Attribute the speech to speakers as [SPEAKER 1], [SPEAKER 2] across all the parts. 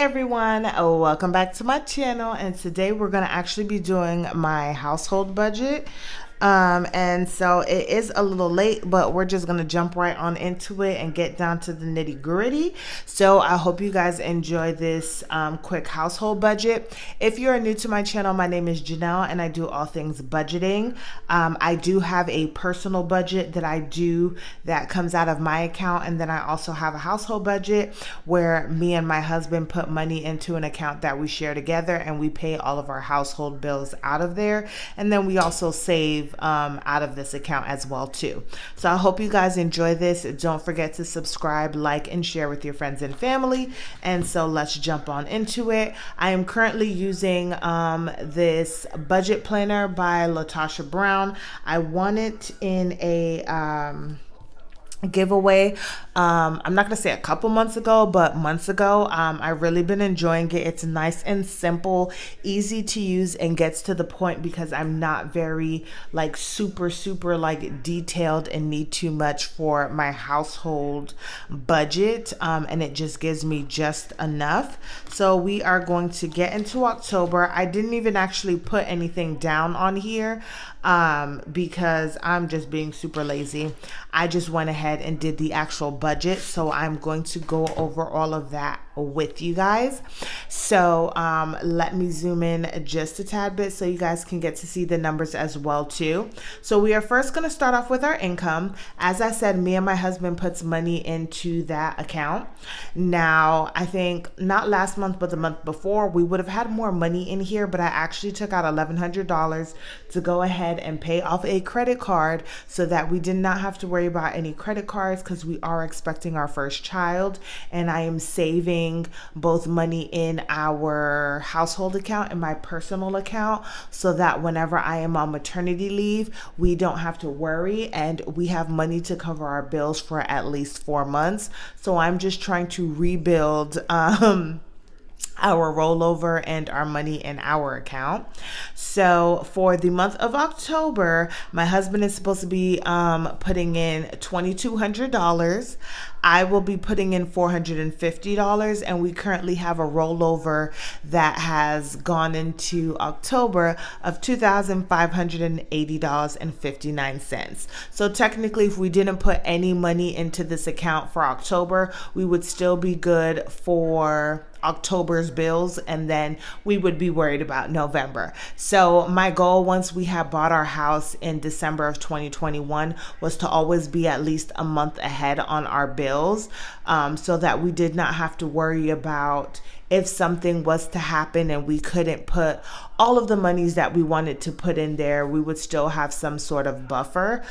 [SPEAKER 1] everyone, welcome back to my channel, and today we're going to actually be doing my household budget. And so it is a little late, but we're just going to jump right on into it and get down to the nitty gritty. So I hope you guys enjoy this quick household budget. If you're new to my channel, my name is Janelle and I do all things budgeting. I do have a personal budget that I do that comes out of my account, and then I also have a household budget where me and my husband put money into an account that we share together, and we pay all of our household bills out of there, and then we also save out of this account as well too. So I hope you guys enjoy this. Don't forget to subscribe, like, and share with your friends and family. And so let's jump on into it. I am currently using this budget planner by Latasha Brown. I won it in a giveaway. I'm not gonna say a couple months ago, but months ago. I've really been enjoying it. It's nice and simple, easy to use, and gets to the point because I'm not very like super like detailed and need too much for my household budget, and it just gives me just enough. So we are going to get into October. I didn't even actually put anything down on here because I'm just being super lazy. I just went ahead and did the actual budget, so I'm going to go over all of that with you guys. So let me zoom in just a tad bit so you guys can get to see the numbers as well too. So we are first going to start off with our income. As I said, me and my husband puts money into that account. Now I think not last month but the month before we would have had more money in here, but I actually took out $1,100 to go ahead and pay off a credit card so that we did not have to worry about any credit cards, because we are expecting our first child, and I am saving both money in our household account and my personal account so that whenever I am on maternity leave, we don't have to worry and we have money to cover our bills for at least 4 months. So I'm just trying to rebuild our rollover and our money in our account. So for the month of October, my husband is supposed to be putting in $2,200. I will be putting in $450, and we currently have a rollover that has gone into October of $2,580.59. So technically, if we didn't put any money into this account for October, we would still be good for October's bills, and then we would be worried about November. So my goal, once we had bought our house in December of 2021, was to always be at least a month ahead on our bills, so that we did not have to worry about if something was to happen and we couldn't put all of the monies that we wanted to put in there, we would still have some sort of buffer.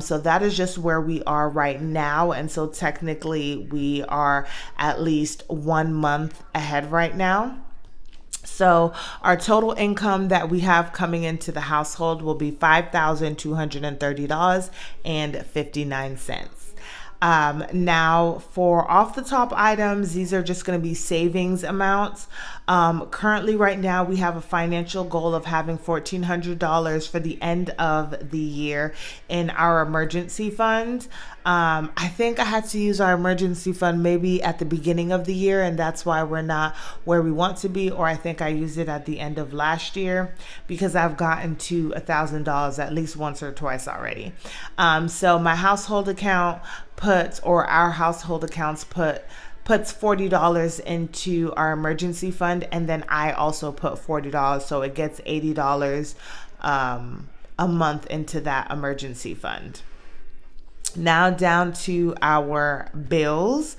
[SPEAKER 1] So that is just where we are right now. And so technically we are at least 1 month ahead right now. So our total income that we have coming into the household will be $5,230.59. Now for off the top items, these are just going to be savings amounts. Currently right now we have a financial goal of having $1,400 for the end of the year in our emergency fund. I think I had to use our emergency fund maybe at the beginning of the year, and that's why we're not where we want to be, or I think I used it at the end of last year, because I've gotten to $1,000 at least once or twice already. So my household account our household accounts puts $40 into our emergency fund, and then I also put $40, so it gets $80 a month into that emergency fund. Now down to our bills.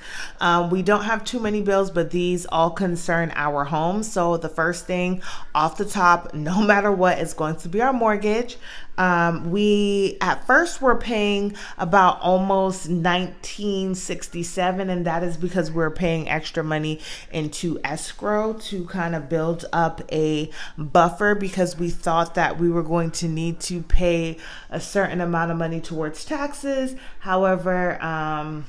[SPEAKER 1] We don't have too many bills, but these all concern our home. So the first thing off the top, no matter what, is going to be our mortgage. We at first were paying about almost $1,967, and that is because we're paying extra money into escrow to kind of build up a buffer, because we thought that we were going to need to pay a certain amount of money towards taxes. However,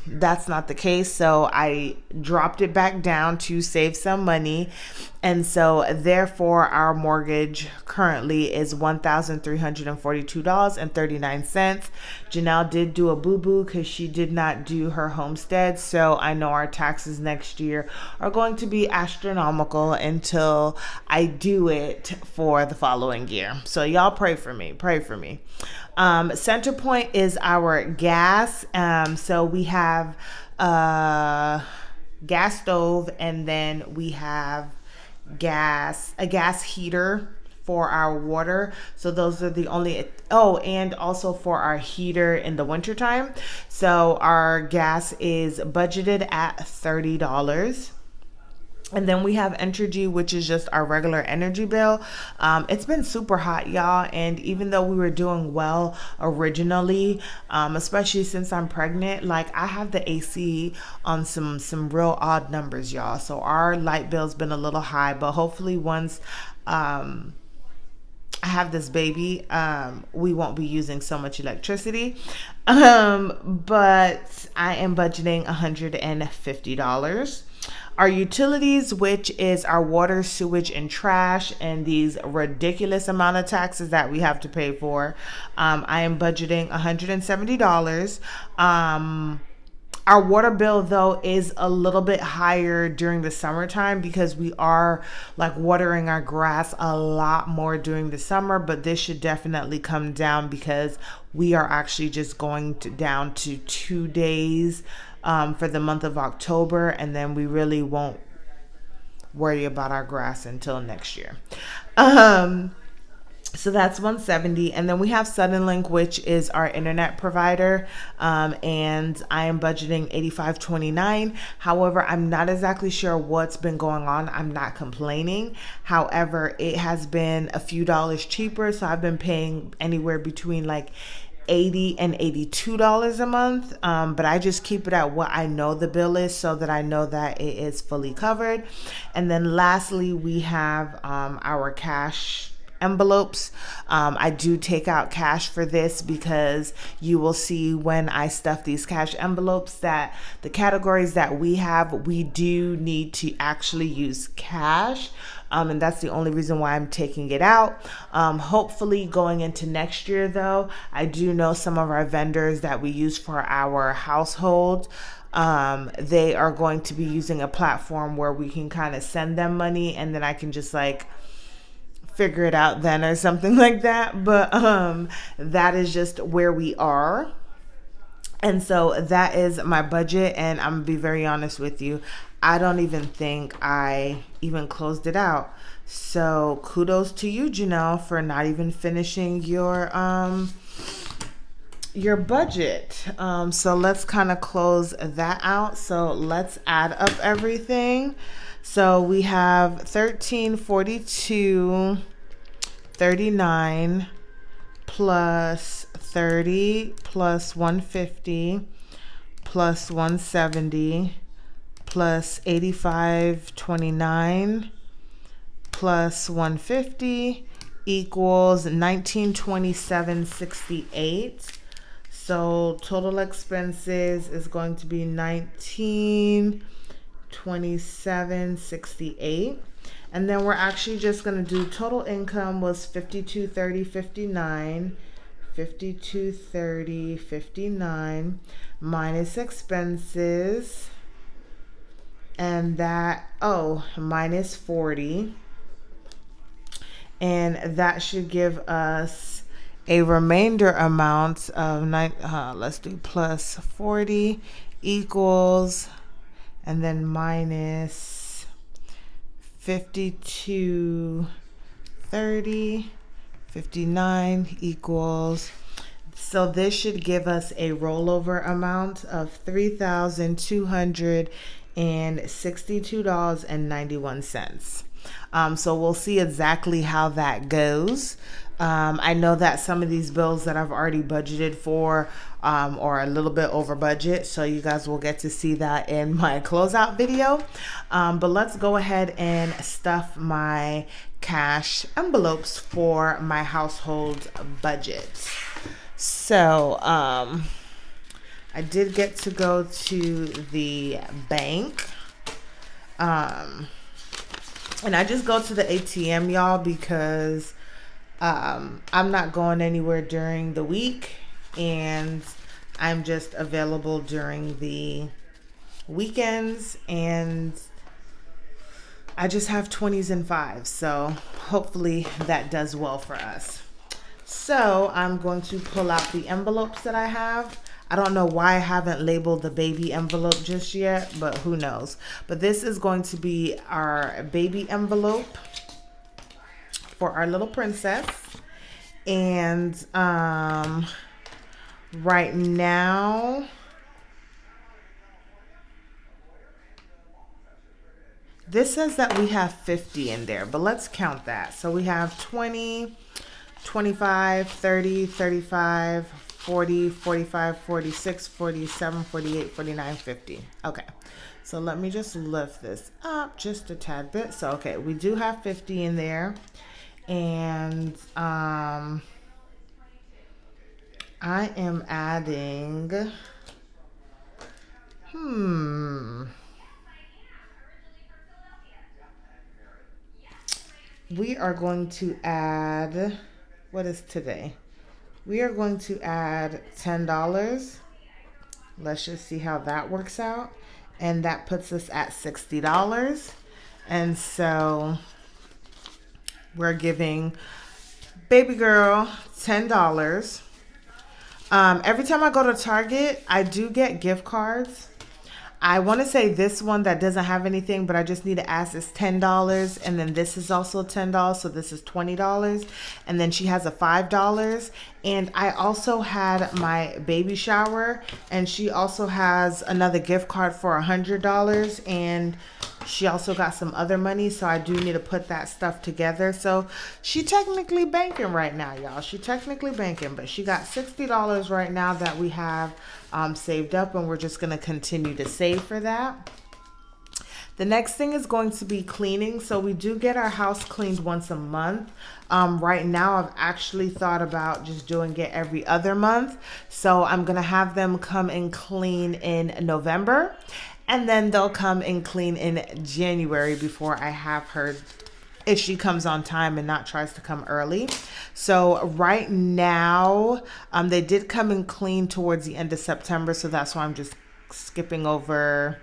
[SPEAKER 1] that's not the case, so I dropped it back down to save some money. And so therefore our mortgage currently is $1,342.39. Janelle did do a boo-boo because she did not do her homestead, so I know our taxes next year are going to be astronomical until I do it for the following year. So y'all pray for me. Pray for me. Center Point is our gas. So we have gas stove, and then we have a gas heater for our water. So those are the only, and also for our heater in the wintertime. So our gas is budgeted at $30. And then we have Entergy, which is just our regular energy bill. It's been super hot, y'all. And even though we were doing well originally, especially since I'm pregnant, like I have the AC on some real odd numbers, y'all. So our light bill's been a little high, but hopefully once I have this baby, we won't be using so much electricity. But I am budgeting $150. Our utilities, which is our water, sewage, and trash, and these ridiculous amount of taxes that we have to pay for, I am budgeting $170. Our water bill, though, is a little bit higher during the summertime because we are like watering our grass a lot more during the summer, but this should definitely come down because we are actually just going down to 2 days for the month of October, and then we really won't worry about our grass until next year. So that's $170. And then we have Suddenlink, which is our internet provider. And I am budgeting $85.29. However, I'm not exactly sure what's been going on. I'm not complaining. However, it has been a few dollars cheaper. So I've been paying anywhere between like $80 and $82 a month, but I just keep it at what I know the bill is so that I know that it is fully covered. And then lastly, we have our cash envelopes. I do take out cash for this because you will see when I stuff these cash envelopes that the categories that we have, we do need to actually use cash. And that's the only reason why I'm taking it out. Hopefully going into next year, though, I do know some of our vendors that we use for our household. They are going to be using a platform where we can kind of send them money, and then I can just like figure it out then or something like that. But that is just where we are. And so that is my budget, and I'm gonna be very honest with you, I don't even think I even closed it out. So kudos to you, Janelle, for not even finishing your budget. So let's kind of close that out. So let's add up everything. So we have $1342.39 plus 30 plus 150 plus 170 plus 85.29 plus 150 equals 1927.68. So total expenses is going to be 1927.68. And then we're actually just going to do total income was 5230.59 minus expenses, and that minus 40, and that should give us a remainder amount of let's do plus 40 equals, and then minus 5230.59 equals. So this should give us a rollover amount of $3,262.91. So we'll see exactly how that goes. I know that some of these bills that I've already budgeted for are a little bit over budget, so you guys will get to see that in my closeout video. But let's go ahead and stuff my cash envelopes for my household budget. So I did get to go to the bank. And I just go to the ATM, y'all, because I'm not going anywhere during the week, and I'm just available during the weekends, and I just have 20s and 5s, so hopefully that does well for us. So I'm going to pull out the envelopes that I have. I don't know why I haven't labeled the baby envelope just yet, but who knows. But this is going to be our baby envelope for our little princess. And right now, this says that we have 50 in there, but let's count that. So we have 20, 25, 30, 35, 40, 45, 46, 47, 48, 49, 50. Okay. So let me just lift this up just a tad bit. So, okay, we do have 50 in there. And I am adding, we are going to add, what is today? We are going to add $10. Let's just see how that works out. And that puts us at $60. And so we're giving baby girl $10. Every time I go to Target, I do get gift cards. I want to say this one that doesn't have anything, but I just need to ask is $10. And then this is also $10. So this is $20. And then she has a $5. And I also had my baby shower, and she also has another gift card for $100. And she also got some other money, so I do need to put that stuff together. So she technically banking right now, y'all. She technically banking, but she got $60 right now that we have saved up, and we're just going to continue to save for that. The next thing is going to be cleaning. So we do get our house cleaned once a month. Right now, I've actually thought about just doing it every other month. So I'm going to have them come and clean in November. And then they'll come and clean in January before I have her, if she comes on time and not tries to come early. So right now, they did come and clean towards the end of September. So that's why I'm just skipping over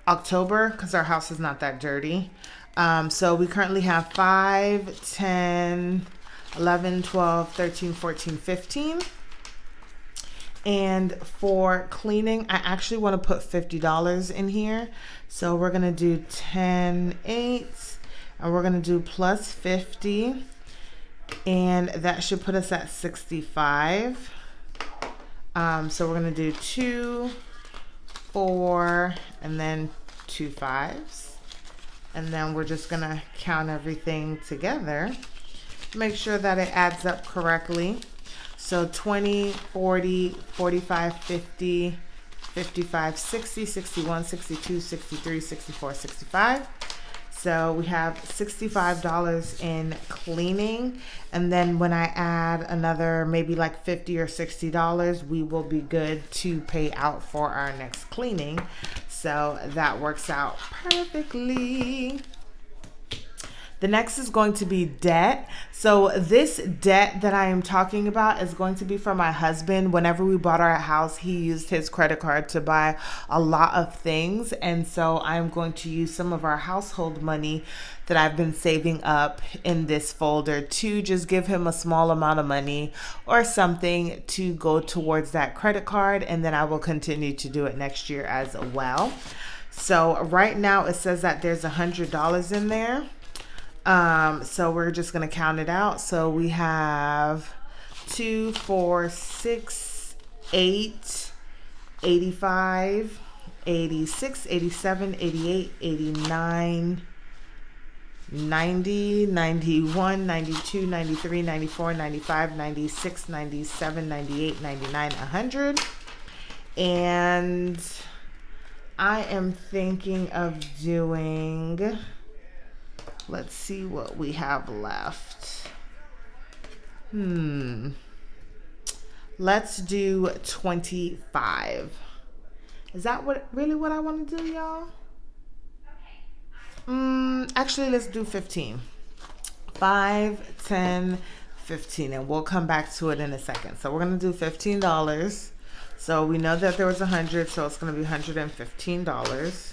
[SPEAKER 1] October, because our house is not that dirty. So we currently have 5, 10, 11, 12, 13, 14, 15. And for cleaning, I actually want to put $50 in here. So we're going to do 10, 8, and we're going to do plus 50. And that should put us at 65. So we're going to do 2, 4, and then 2 5s. And then we're just going to count everything together. Make sure that it adds up correctly. So 20, 40, 45, 50, 55, 60, 61, 62, 63, 64, 65. So we have $65 in cleaning. And then when I add another maybe like $50 or $60, we will be good to pay out for our next cleaning. So that works out perfectly. The next is going to be debt. So this debt that I am talking about is going to be for my husband. Whenever we bought our house, he used his credit card to buy a lot of things. And so I'm going to use some of our household money that I've been saving up in this folder to just give him a small amount of money or something to go towards that credit card. And then I will continue to do it next year as well. So right now it says that there's $100 in there. So we're just going to count it out. So we have 2, 4, 6, 8, 85, 86, 87, 88, 89, 90, 91, 92, 93, 94, 95, 96, 97, 98, 99, 100. And I am thinking of doing... Let's see what we have left. Let's do 25. Is that really what I want to do, y'all? Actually, let's do 15. 5, 10, 15, and we'll come back to it in a second. So we're gonna do $15. So we know that there was 100, so it's gonna be $115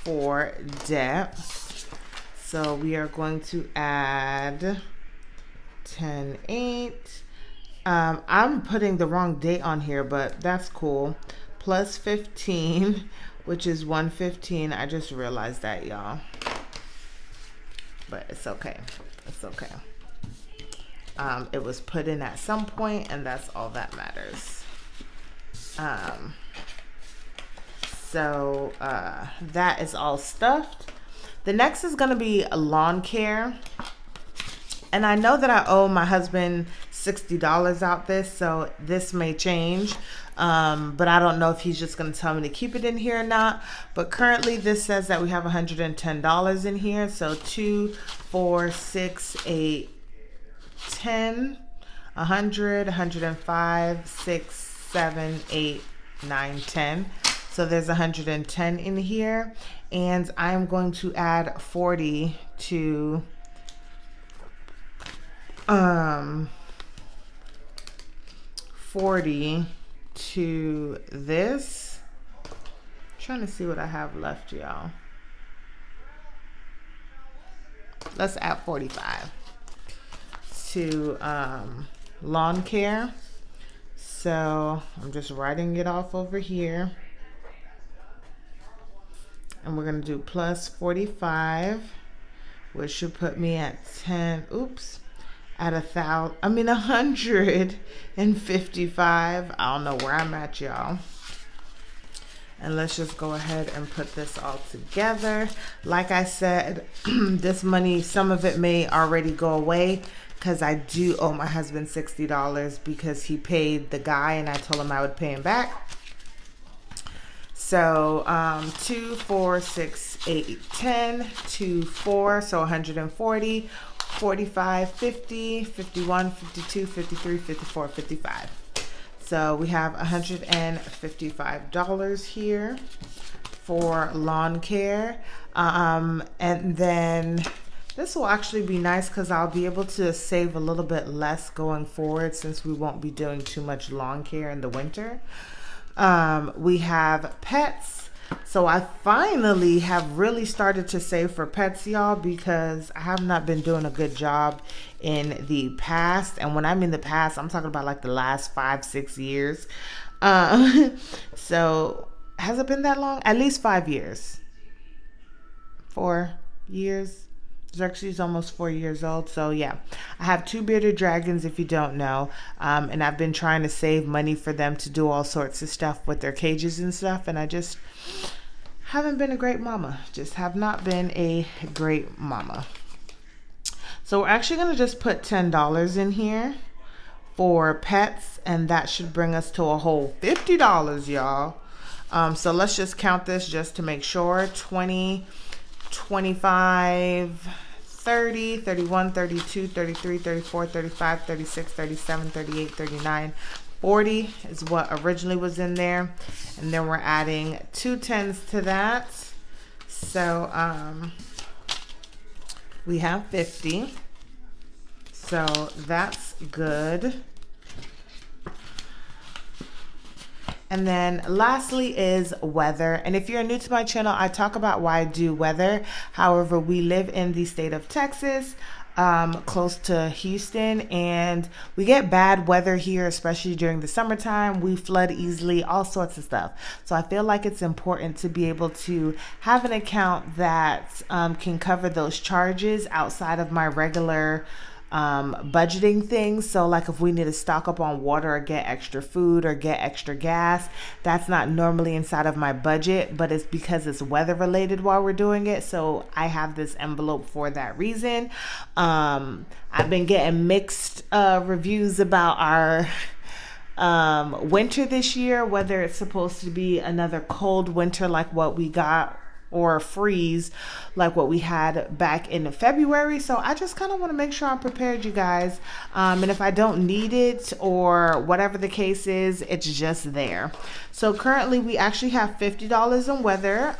[SPEAKER 1] for debt. So we are going to add 10, 8. I'm putting the wrong date on here, but that's cool. Plus 15, which is 115. I just realized that, y'all. But it's okay. It's okay. It was put in at some point, and that's all that matters. So that is all stuffed. The next is going to be lawn care. And I know that I owe my husband $60 out this, so this may change. But I don't know if he's just going to tell me to keep it in here or not. But currently this says that we have $110 in here. So 2, 4, 6, 8, 10, 100, 105, 6, 7, 8, 9, 10. So there's 110 in here. And I'm going to add 40 to 40 to this. I'm trying to see what I have left, y'all. Let's add 45 to lawn care. So I'm just writing it off over here. And we're going to do plus 45, which should put me at 10. Oops. At 155. I don't know where I'm at, y'all. And let's just go ahead and put this all together. Like I said, this money, some of it may already go away because I do owe my husband $60 because he paid the guy and I told him I would pay him back. So 2, 4, 6, 8, 10, 2, 4, so 140, 45, 50, 51, 52, 53, 54, 55. So we have $155 here for lawn care. And then this will actually be nice because I'll be able to save a little bit less going forward since we won't be doing too much lawn care in the winter. We have pets. So I finally have really started to save for pets, y'all, because I have not been doing a good job in the past. And when I mean the past, I'm talking about like the last 5, 6 years. So has it been that long? At least 5 years. 4 years. Xerxes is almost 4 years old. So yeah, I have 2 bearded dragons, if you don't know. And I've been trying to save money for them to do all sorts of stuff with their cages and stuff. And I just haven't been a great mama. Just have not been a great mama. So we're actually going to just put $10 in here for pets. And that should bring us to a whole $50, y'all. So let's just count this just to make sure. 20, 25, 30, 31, 32, 33, 34, 35, 36, 37, 38, 39, 40 is what originally was in there. And then we're adding 2 10s to that. So we have 50. So that's good. And then lastly is weather. And if you're new to my channel, I talk about why I do weather. However, we live in the state of Texas, close to Houston, and we get bad weather here, especially during the summertime. We flood easily, all sorts of stuff. So I feel like it's important to be able to have an account that can cover those charges outside of my regular budgeting things. So like if we need to stock up on water or get extra food or get extra gas, that's not normally inside of my budget, but it's because it's weather related while we're doing it. So I have this envelope for that reason. I've been getting mixed reviews about our winter this year, whether it's supposed to be another cold winter like what we got or freeze like what we had back in February. So I just kind of want to make sure I'm prepared, you guys. And if I don't need it or whatever the case is, it's just there. So currently we actually have $50 in weather.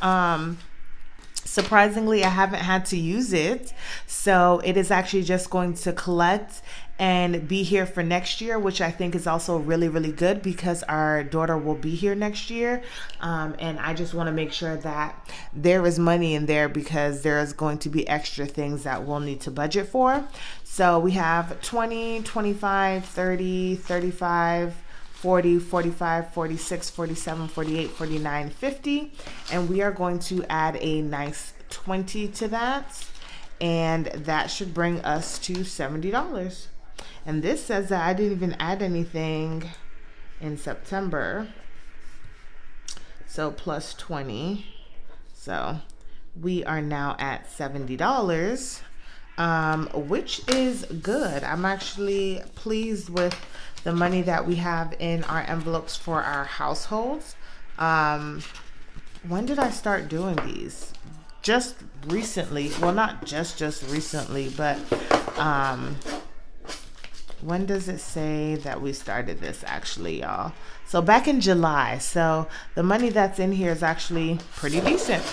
[SPEAKER 1] Surprisingly, I haven't had to use it. So it is actually just going to collect and be here for next year, which I think is also really, really good because our daughter will be here next year. And I just want to make sure that there is money in there because there is going to be extra things that we'll need to budget for. So we have 20, 25, 30, 35, 40, 45, 46, 47, 48, 49, 50. And we are going to add a nice 20 to that. And that should bring us to $70. And this says that I didn't even add anything in September. So plus 20. So we are now at $70, which is good. I'm actually pleased with the money that we have in our envelopes for our households. When did I start doing these? Just recently. Well, not just recently, but when does it say that we started this actually, y'all? So back in July. So the money that's in here is actually pretty decent.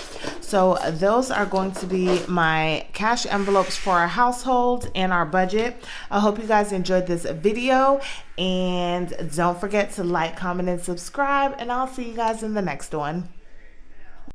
[SPEAKER 1] So those are going to be my cash envelopes for our household and our budget. I hope you guys enjoyed this video, and don't forget to like, comment, and subscribe, and I'll see you guys in the next one.